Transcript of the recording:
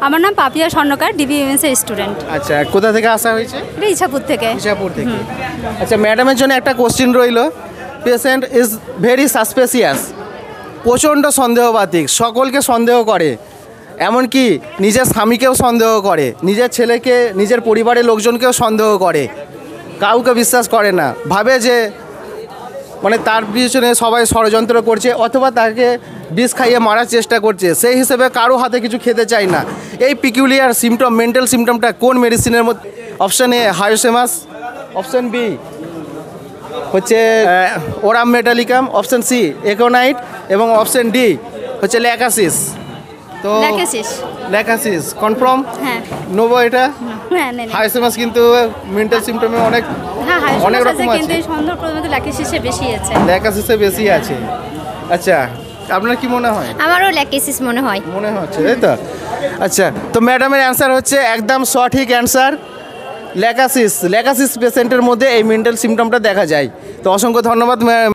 আমার নাম পাপিয়া স্বর্ণকার, ডিবিএমএস এর স্টুডেন্ট। আচ্ছা, কোথা থেকে আসা হয়েছে? এটা ইছাপুর থেকে। ইছাপুর থেকে। আচ্ছা, ম্যাডামের জন্য একটা কোশ্চেন রইল। পেশেন্ট ইজ ভেরি সাসপেসিয়াস, প্রচণ্ড সন্দেহবাতিক, সকলকে সন্দেহ করে, এমনকি নিজের স্বামীকেও সন্দেহ করে, নিজের ছেলেকে, নিজের পরিবারের লোকজনকেও সন্দেহ করে, কাউকে বিশ্বাস করে না, ভাবে যে মানে তার পিছনে সবাই ষড়যন্ত্র করছে অথবা তাকে বিষ খাইয়ে মারার চেষ্টা করছে, সেই হিসেবে কারো হাতে কিছু খেতে চায় না। এই পিকুলিয়ার সিমটম, মেন্টাল সিমটমটা কোন মেডিসিনের মধ্যে? অপশান এ হায়োসেমাস, অপশান বি হচ্ছে ওরাম মেটালিকাম, অপশান সি একোনাইট এবং অপশান ডি হচ্ছে ল্যাকাসিস। তো ল্যাকাসিস কনফার্ম? হ্যাঁ। নোবো এটা? হ্যাঁ, হায়োসেমাস কিন্তু মেন্টাল সিমটমে অনেক রকম আছে, কিন্তু সন্দেহপ্রদ ল্যাকাসিসে বেশি আছে। ল্যাকাসিসে বেশি আছে। আচ্ছা, আপনার কি মনে হয়? আমারও ল্যাকাসিস মনে হচ্ছে, তাই তো? আচ্ছা, তো ম্যাডামের অ্যান্সার হচ্ছে একদম সঠিক অ্যান্সার, ল্যাকাসিস পেশেন্টের মধ্যে এই মেন্টাল সিমটমটা দেখা যায়। তো অসংখ্য ধন্যবাদ ম্যাম।